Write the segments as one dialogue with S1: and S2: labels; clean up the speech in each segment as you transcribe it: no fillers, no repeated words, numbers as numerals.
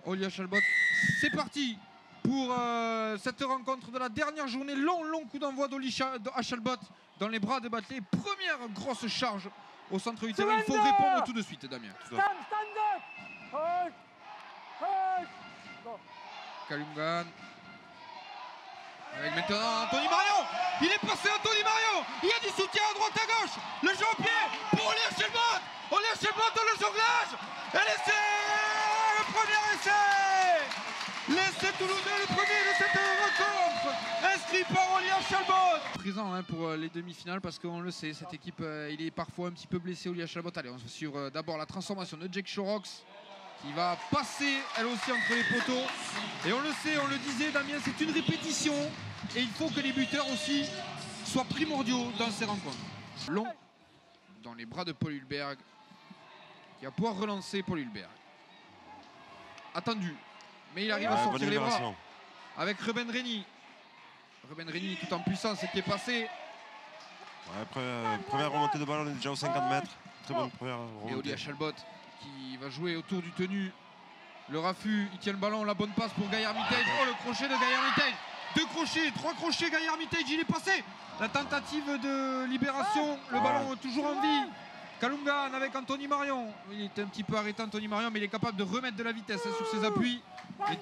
S1: Olia Chalbot. C'est parti pour cette rencontre de la dernière journée. Long coup d'envoi d'Olia Chalbot dans les bras de Batley. Première grosse charge au centre du terrain. Il faut répondre tout de suite, Damien. Kalungan. Avec maintenant Anthony Marion. Il est passé Anthony Marion. Il y a du soutien à droite à gauche. Le jeu au pied pour Olia Chalbot. Olia Chalbot dans le jonglage. Et l'essai. Le premier essai. L'essai toulousain, le premier de cette rencontre. Inscrit par Olia Chalbot. Présent pour les demi-finales parce qu'on le sait, cette équipe, il est parfois un petit peu blessé, Olia Chalbot. Allez, on se suivre d'abord la transformation de Jake Shorox, qui va passer elle aussi entre les poteaux. Et on le sait, on le disait Damien, c'est une répétition. Et il faut que les buteurs aussi soient primordiaux dans ces rencontres. Long dans les bras de Paul Hulberg, qui va pouvoir relancer Paul Hulberg. Attendu, mais il arrive à sortir les bras avec Ruben Reni. Ruben Reni tout en puissance qui est passé.
S2: Ouais, première remontée de balle, on est déjà aux 50 mètres. Très bonne première remontée.
S1: Et Olia Chalbot qui va jouer autour du tenu. Le raffut, il tient le ballon, la bonne passe pour Guy Armitage. Oh, le crochet de Guy Armitage. 2 crochets, 3 crochets, Guy Armitage, il est passé. La tentative de libération, le ballon toujours en vie. Kalungan avec Anthony Marion. Il est un petit peu arrêté Anthony Marion, mais il est capable de remettre de la vitesse sur ses appuis. Les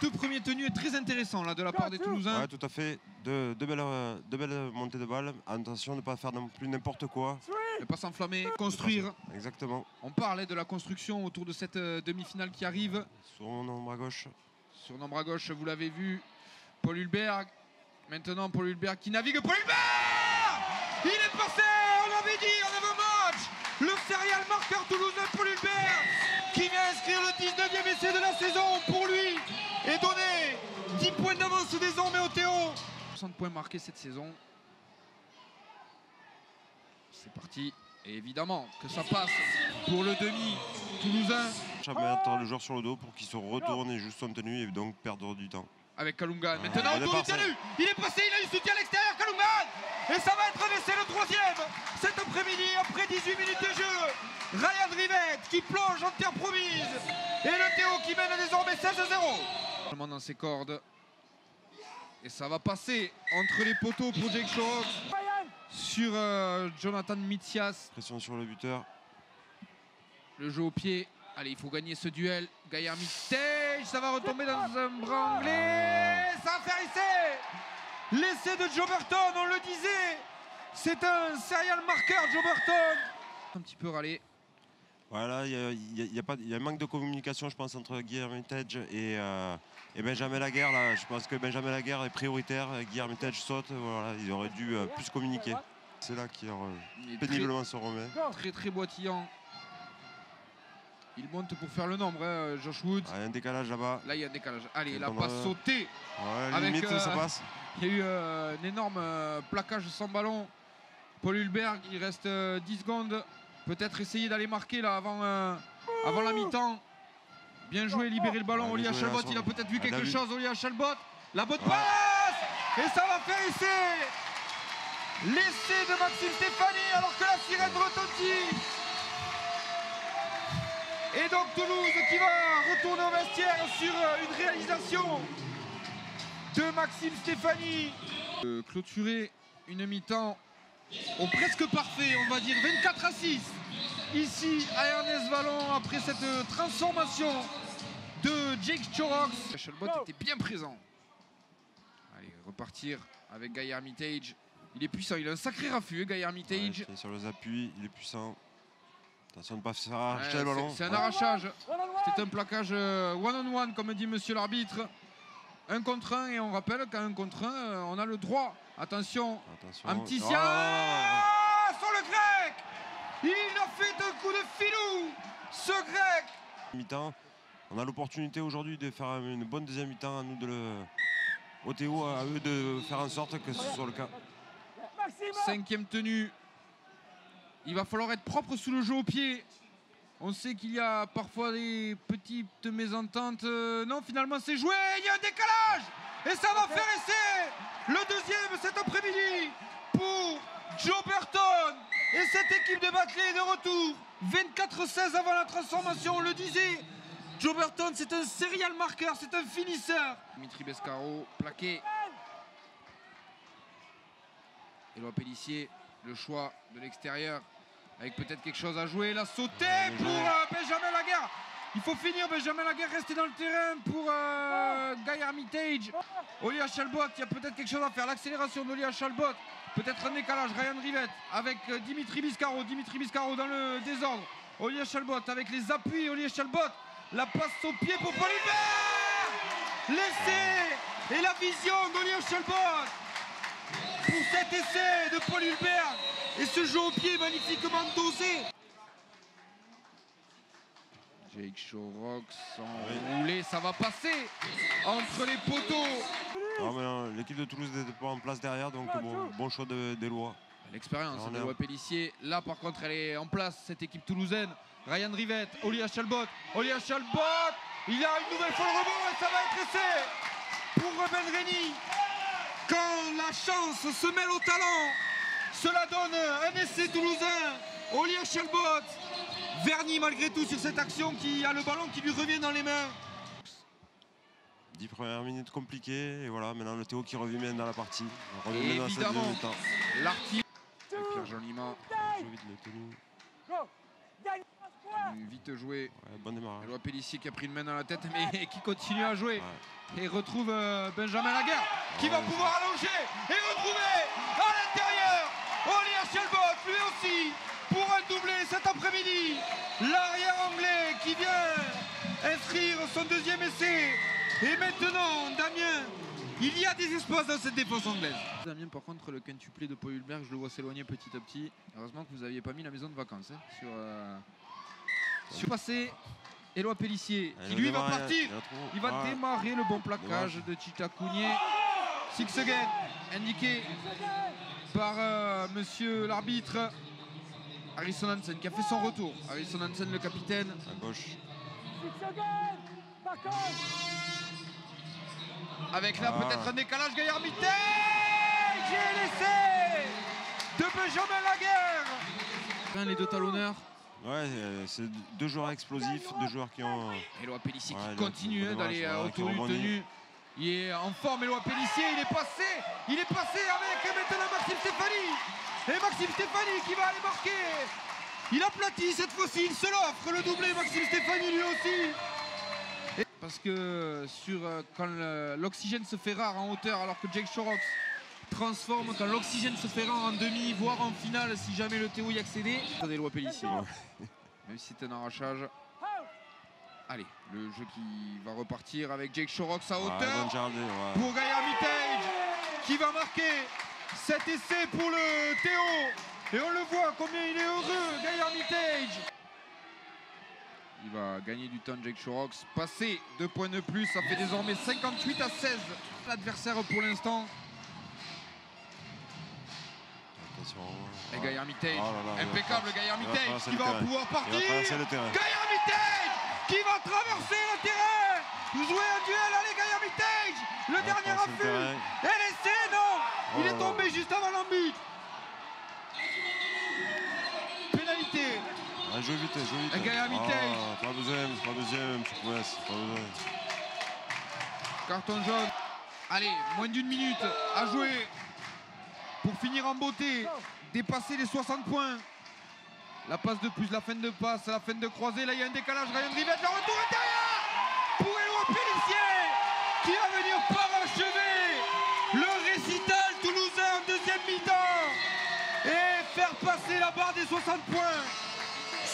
S1: deux premiers tenues est très intéressant là de la part des Toulousains.
S2: Ouais, tout à fait. Deux belles montées de balles. Attention de ne pas faire non plus n'importe quoi.
S1: Ne pas s'enflammer, construire.
S2: Exactement.
S1: On parlait de la construction autour de cette demi-finale qui arrive.
S2: Sur mon ombre à gauche.
S1: Sur nombre à gauche, vous l'avez vu. Paul Hulberg. Maintenant Paul Hulberg qui navigue. Paul Hulberg! Il est passé, on l'avait dit en avant-match. Le serial marqueur toulousain Paul Hulberg qui vient inscrire le 19e essai de la saison pour lui et donner 10 points d'avance désormais au Théo. 60 points marqués cette saison. C'est parti. Et évidemment que ça passe pour le demi toulousain.
S2: Mettre le joueur sur le dos pour qu'il se retourne et juste son tenue et donc perdre du temps.
S1: Avec Kalungan. Maintenant autour du tenu. Il est passé, il a eu soutien à l'extérieur, Kalungan. Et ça va être l'essai le 3e cet après-midi après 18 minutes de jeu. Ryan Rivette qui plonge en terre promise. Et le Théo qui mène désormais 16-0. Dans ses cordes. Et ça va passer entre les poteaux pour Jake Shorox. Sur Jonathan Mithias.
S2: Pression sur le buteur.
S1: Le jeu au pied. Allez, il faut gagner ce duel. Guy Armitage, ça va retomber dans un bras anglais. Ça va faire essai. L'essai de Joe Burton, on le disait. C'est un serial marqueur, Joe Burton. Un petit peu râlé.
S2: Voilà, il y a un manque de communication, je pense, entre Guy Armitage et Benjamin Laguerre. Là. Je pense que Benjamin Laguerre est prioritaire. Guy Armitage saute. Voilà, il aurait dû plus communiquer. C'est là qu'il péniblement se remet.
S1: Très boitillant. Il monte pour faire le nombre, hein, Josh Wood.
S2: Ah, il y a un décalage là-bas.
S1: Là, il y a un décalage. Allez, il a pas sauté.
S2: Ouais, limite, ça passe.
S1: Il y a eu un énorme plaquage sans ballon. Paul Hulberg, il reste 10 secondes. Peut-être essayer d'aller marquer là avant la mi-temps. Bien joué, libérer le ballon. Olia Chalbot, il a peut-être vu quelque chose. Olia Chalbot, la bonne passe. Et ça va faire essai. L'essai de Maxime Stéphanie alors que la sirène retentit. Et donc Toulouse qui va retourner au vestiaire sur une réalisation de Maxime Stéphanie. Clôturer une mi-temps au presque parfait, on va dire 24-6 ici à Ernest Vallon après cette transformation de Jake Shorox. Chalbot était bien présent. Allez, repartir avec Guy Armitage. Il est puissant, il a un sacré raffut, Guy Armitage.
S2: Ouais, sur les appuis, il est puissant. Attention de ne pas faire arracher le ballon.
S1: C'est un arrachage. C'est un plaquage one-on-one, comme dit monsieur l'arbitre. 1 contre 1, et on rappelle qu'à 1 contre 1, on a le droit. Attention. Amticia sur le grec. Il a fait un coup de filou, ce grec.
S2: Mi-temps. On a l'opportunité aujourd'hui de faire une bonne deuxième mi-temps à nous au Théo, à eux de faire en sorte que ce soit le cas.
S1: 5e tenue. Il va falloir être propre sous le jeu au pied. On sait qu'il y a parfois des petites mésententes. Non, finalement, c'est joué. Il y a un décalage. Et ça va faire essai. Le 2e cet après-midi pour Joe Burton. Et cette équipe de Batley est de retour. 24-16 avant la transformation, on le disait. Joe Burton, c'est un serial marqueur, c'est un finisseur.
S3: Dimitri Bescaro, plaqué. Éloi Pellissier, le choix de l'extérieur, avec peut-être quelque chose à jouer. La sautée pour Benjamin Laguerre. Il faut finir, Benjamin Laguerre rester dans le terrain pour Guy Armitage. Olia Chalbot, il y a peut-être quelque chose à faire. L'accélération d'Olia Chalbot. Peut-être un décalage. Ryan Rivette avec Dimitri Biscaro. Dimitri Biscaro dans le désordre. Olia Chalbot avec les appuis. Olia Chalbot. La passe au pied pour Paul Hulbert. L'essai et la vision d'Olia Chalbot pour cet essai de Paul Hulbert. Et ce jeu au pied magnifiquement dosé. Jake Shorox enroulé, ça va passer entre les poteaux.
S2: L'équipe de Toulouse n'était pas en place derrière, donc bon choix d'Éloi.
S3: L'expérience d'Éloi Pellissier. Là, par contre, elle est en place, cette équipe toulousaine. Ryan Rivette, Olia Chalbot. Olia Chalbot, il a une nouvelle fois le rebond et ça va être essai pour Ben Reni. Quand la chance se mêle au talent, cela donne un essai toulousain. Olia Chalbot. Verny malgré tout sur cette action qui a le ballon qui lui revient dans les mains.
S2: 10 premières minutes compliquées et voilà, maintenant le Théo qui revient bien dans la partie.
S3: Et évidemment, l'artillerie. Pierre Joliment. Vite joué.
S2: Ouais, bon démarrage.
S3: Éloi Pellissier qui a pris une main dans la tête mais qui continue à jouer. Ouais. Et retrouve Benjamin Laguerre qui va pouvoir allonger et retrouver à l'intérieur Olia Chalbot lui aussi. Pour un doublé cet après-midi, l'arrière anglais qui vient inscrire son deuxième essai. Et maintenant, Damien, il y a des espaces dans cette défense anglaise. Damien, par contre, le quintuplé de Paul Hulbert, je le vois s'éloigner petit à petit. Heureusement que vous n'aviez pas mis la maison de vacances sur passé. Éloi Pellissier, qui lui va partir. Il va démarrer le bon plaquage de Chita Cougnier. Six again, indiqué par monsieur l'arbitre. Harrison Hansen qui a fait son retour. Harrison Hansen, le capitaine.
S2: À gauche.
S3: Avec là peut-être un décalage. Guy Armitage et l'essai de Benjamin Laguerre. Les deux talonneurs.
S2: Ouais, c'est deux joueurs explosifs, deux joueurs qui ont...
S3: Éloi Pellissier qui continue d'aller autour du tenu. Il est en forme, Éloi Pellissier. Il est passé avec maintenant Maxime Stéphanie. Et Maxime Stéphanie qui va aller marquer. Il aplatit cette fois-ci, il se l'offre le doublé Maxime Stéphanie lui aussi. Et parce que quand l'oxygène se fait rare en hauteur alors que Jake Shorox transforme quand l'oxygène se fait rare en demi voire en finale si jamais le Théo y accédait. Éloi Pellissier. Même si c'est un arrachage. Allez, le jeu qui va repartir avec Jake Shorox à hauteur pour Guy Armitage qui va marquer cet essai pour le Théo. Et on le voit combien il est heureux, Guy Armitage. Il va gagner du temps Jake Shorox. Passer 2 points de plus, ça fait désormais 58-16. L'adversaire pour l'instant. Et Guy Armitage, impeccable Guy Armitage qui va pouvoir partir. Guy Armitage qui va traverser le terrain. Jouer un duel, allez Guy Armitage. Le dernier affût. Et l'essai, non. Il est tombé juste avant l'embut. Pénalité.
S2: Joue vite, joue vite.
S3: Guy Armitage.
S2: Pas besoin, pas besoin.
S3: Carton jaune. Allez, moins d'une minute à jouer. Pour finir en beauté, dépasser les 60 points. La passe de plus, la fin de passe, la fin de croisée. Là, il y a un décalage. Ryan Rivette, le retour intérieur pour Éloi Pellissier qui va venir parachever le récital toulousain en deuxième mi-temps et faire passer la barre des 60 points.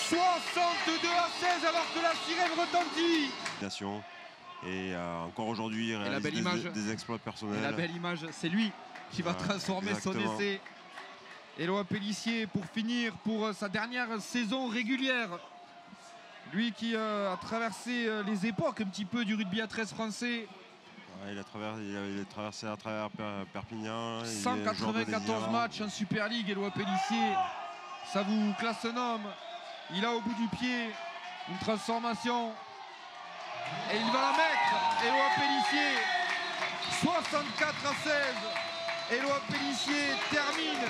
S3: 62 à 16 alors que la sirène retentit.
S2: Et encore aujourd'hui, il réalise des exploits personnels.
S3: Et la belle image, c'est lui qui va transformer son essai. Éloi Pellissier pour finir pour sa dernière saison régulière. Lui qui a traversé les époques un petit peu du rugby à 13 français.
S2: Ouais, il a traversé à travers Perpignan.
S3: 194 matchs en Super League, Éloi Pellissier. Ça vous classe un homme. Il a au bout du pied une transformation. Et il va la mettre, Éloi Pellissier. 64 à 16. Éloi Pellissier termine